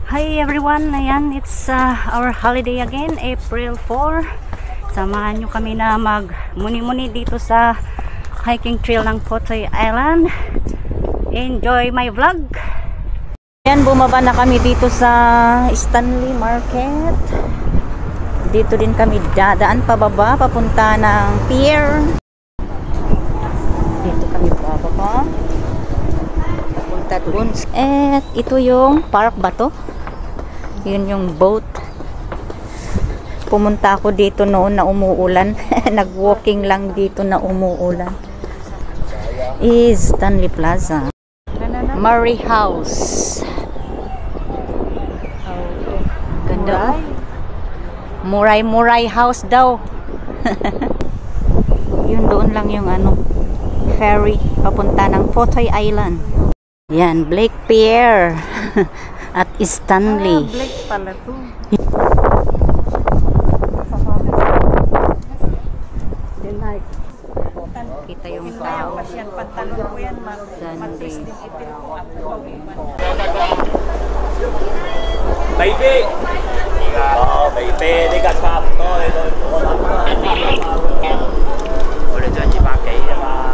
Hi everyone, ayan, it's our holiday again, April 4. Samahan nyo kami na mag-muni-muni dito sa hiking trail ng Potoy Island. Enjoy my vlog! Ayan, bumaba na kami dito sa Stanley Market. Dito din kami dadaan pababa, papunta ng pier. Dito kami pababa. Papunta doon. At ito yung park ba to? Yun yung boat. Pumunta ako dito noon na umuulan. Nag-walking lang dito na umuulan. Is Stanley Plaza. Murray House. Ganda. Muray House daw. Yun doon lang yung ferry papunta ng Potoy Island. Yan, Blake Pier. At Stanley. Blake pala to. Kita yung tao. Pantalon ko yan, Sunday. Baby! Baby,呢架差唔多，你都我諗啦。我哋張200幾啫嘛。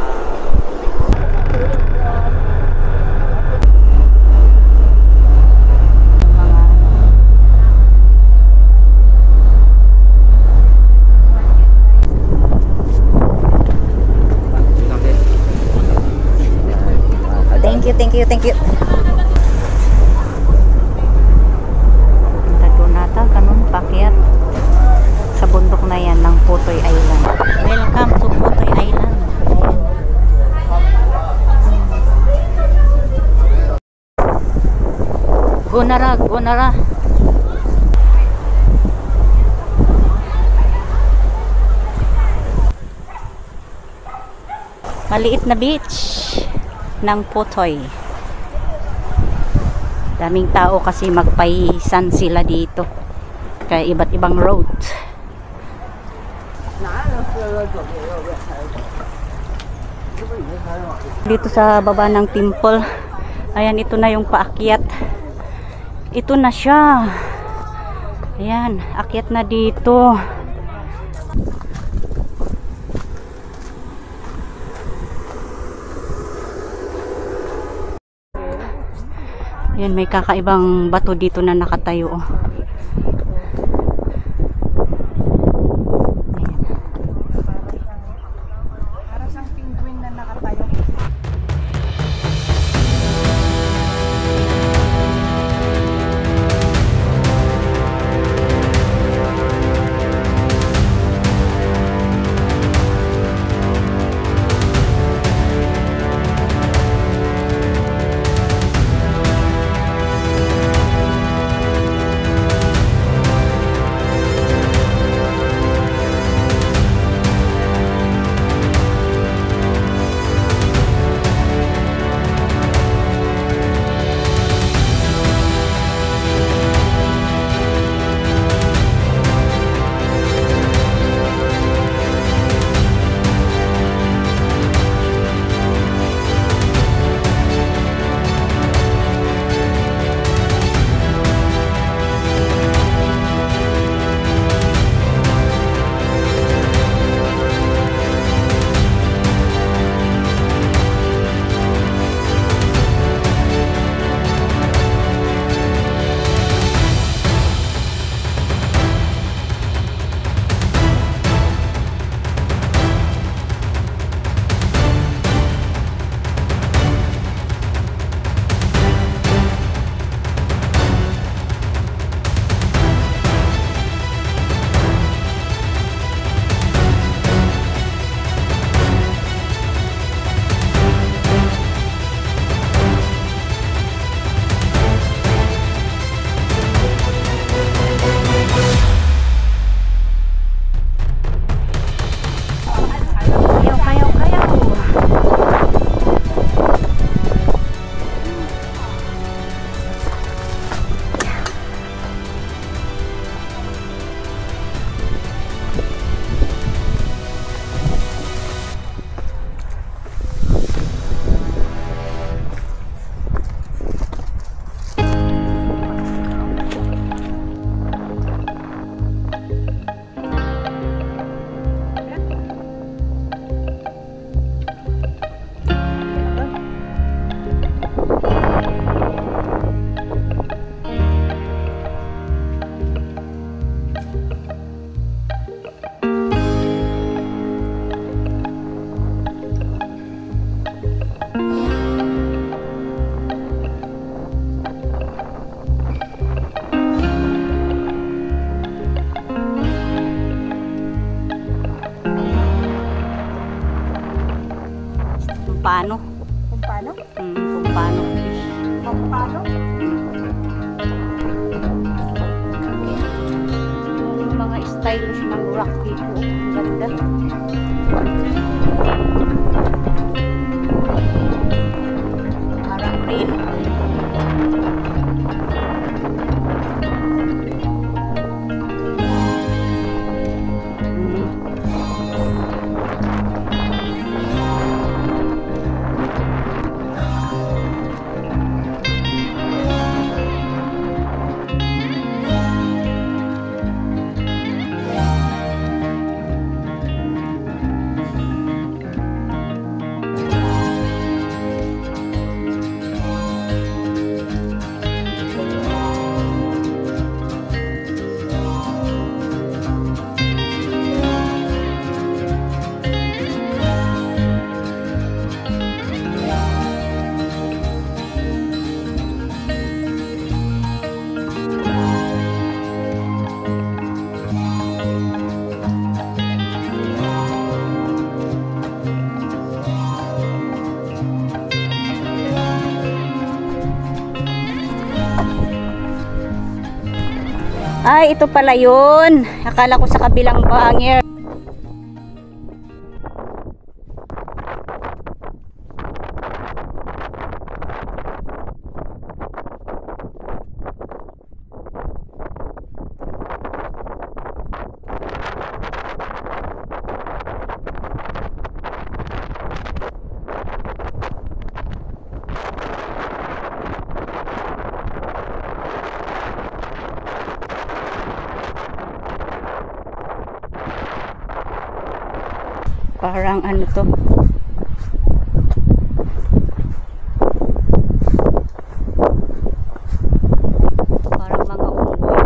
Thank you. Punta doon nata, kanun, pakyat sa bundok na yan ng Potoy Island. Welcome to Potoy Island. Gunara. Maliit na beach ng Potoy. Daming tao kasi magpaisan sila dito. Kaya iba't ibang road. Dito sa baba ng temple. Ayan, ito na yung paakyat. Ito na siya. Ayan, akyat na dito. Yan, may kakaibang bato dito na nakatayo. Para siyang penguin na nakatayo. paano. Kung paano? Kung paano fish. Kung paano? Yung mga stylish ng rock dito. Ang ganda. Harang rin. Ay, ito pala yun. Akala ko sa kabilang bangir. Parang ano to? Parang mga unggoy.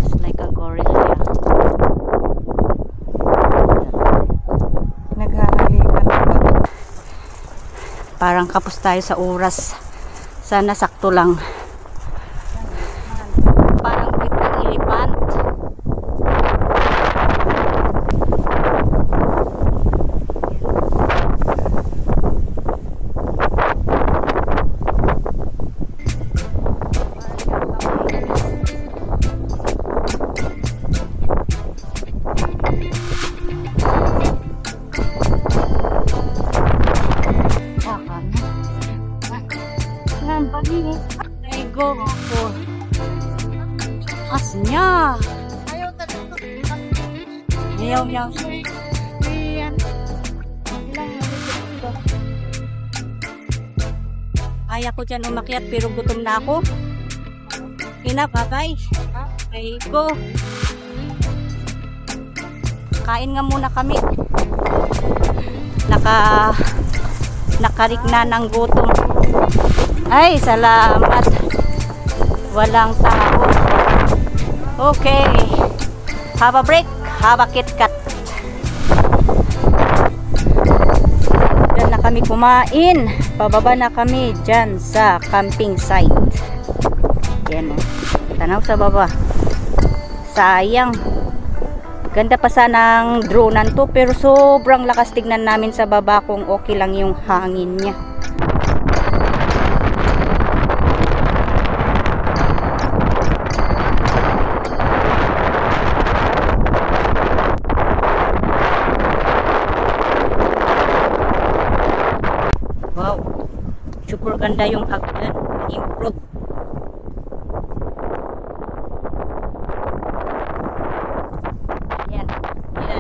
Just like a gorilla. Naghahalikan pa. Parang kapos tayo sa oras. Sana sakto lang. Parang bit ng elephant. Ay, go po. Asnya. Ayaw talaga. Meow meow. Iyan. Ilang ulit ito. Kaya ko dyan umakyat pero gutom na ako. Kinabagay. Ay, go. Kain nga muna kami. Nakarik na ng gutom. Ay, salamat. Walang tao. Okay. Have a break. Have a KitKat. Diyan na kami kumain. Pababa na kami dyan sa camping site. Yan o. Tanaw sa baba. Sayang. Ganda pa sanang dronean to pero sobrang lakas tignan namin sa baba kung okay lang yung hangin niya. Wow. Super ganda yung hagdan. Improve.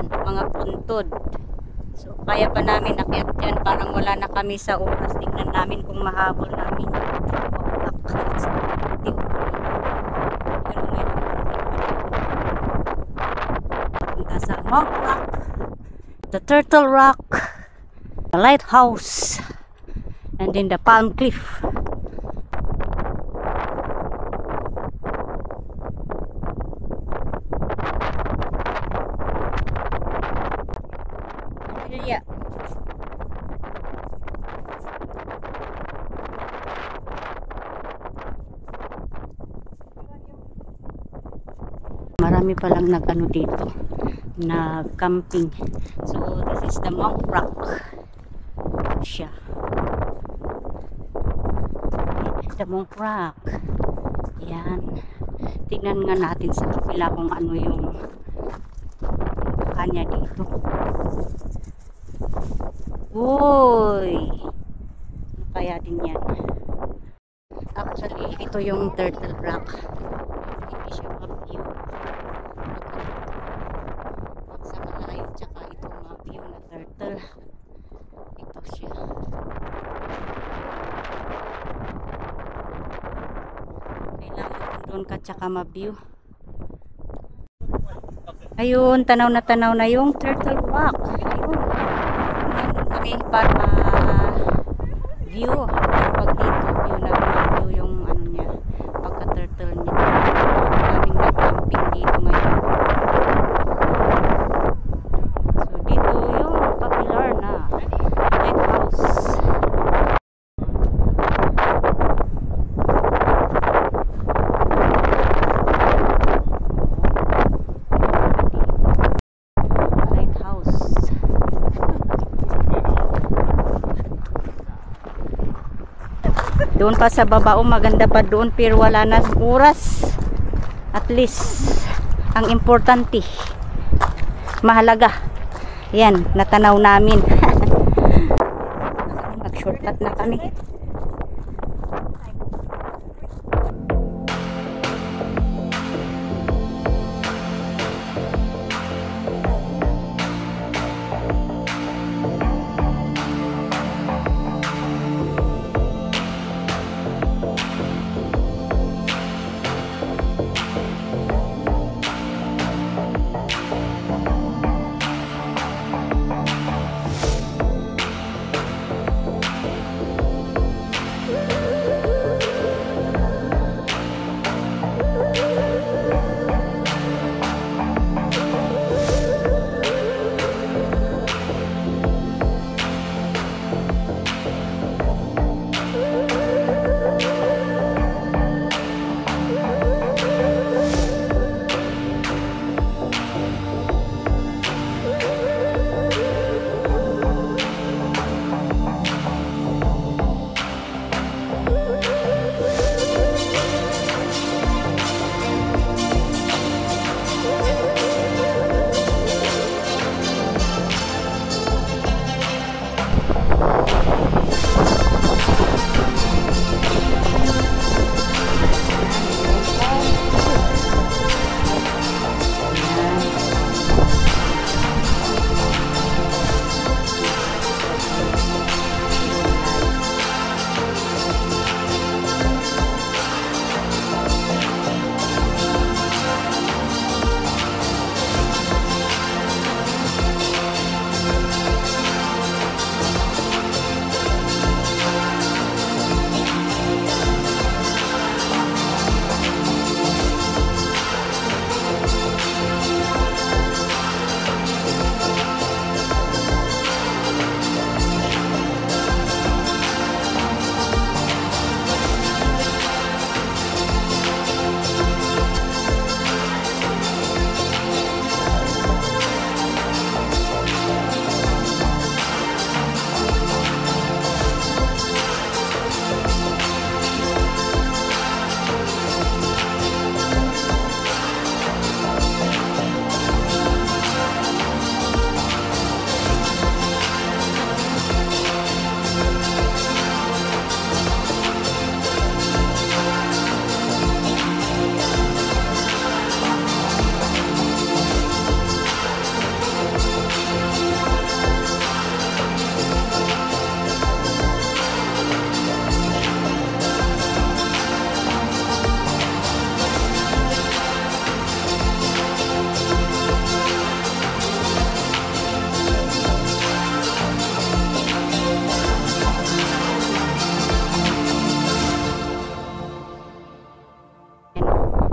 Mga puntod. So, kaya pa namin akyat dyan. Parang wala na kami sa oras. Tingnan namin kung mahabol namin. Punta sa Mount Rock, the Turtle Rock, the Lighthouse, and then the Palm Cliff. Yeah. Marami palang nag-ano dito, na camping. So this is the Monk Rock. Siya. The Monk Rock. Yan. Tingnan nga natin sa kapila kung ano yung kanya dito. Uy! Ano kaya din yan? Actually, ito yung Turtle Rock. Hindi siya mag-view. Sa malayo, tsaka ito mag-view na turtle. Ito siya. Kailangan doon ka tsaka ma-view. Ayun, tanaw na yung Turtle Rock. Ayun. Nandun kami para ma-view. Pag dito, view na ma-view yung ano niya, pagka-turtle niya. Maraming nag-camping dito ngayon. So, dito yung popular na lighthouse. Doon pa sa baba, maganda pa doon pero wala na oras. At least ang importante, mahalaga. Yan, natanaw namin. Mag-shortcut na kami.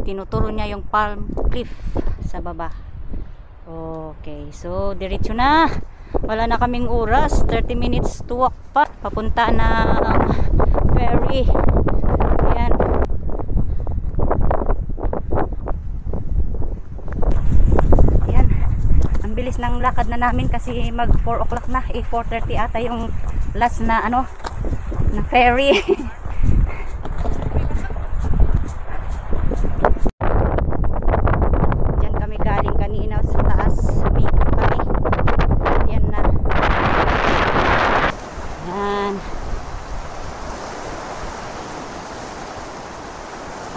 tinuturo niya yung Palm Cliff sa baba. Okay, so diretso na, wala na kaming oras, 30 minutes to walk pa, papunta na ang ferry. Ayan. Ayan, yung lakad na namin kasi mag 4 o'clock na. 4:30 ata yung last na ano, na ferry. Diyan kami galing kanina sa taas. Umikot kami. Yan na. Yan.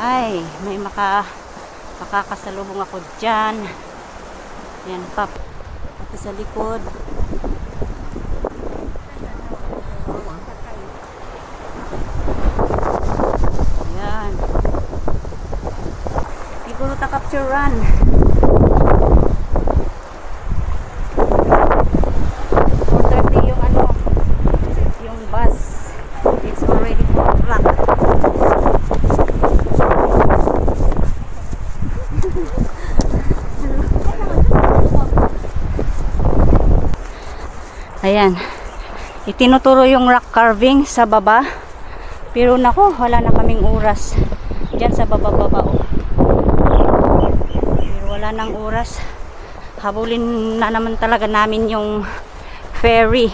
Ay, may makakasalubong ako dyan. Yan, pap. Pati sa likod. Yan. Siguro ta capture run. 4:30 yung ano, yung bus. It's already 4 o'clock. Ayan. Itinuturo yung rock carving sa baba. Pero nako, wala na kaming oras. Diyan sa baba-baba. Oh. Pero wala nang oras. Habulin na naman talaga namin yung ferry.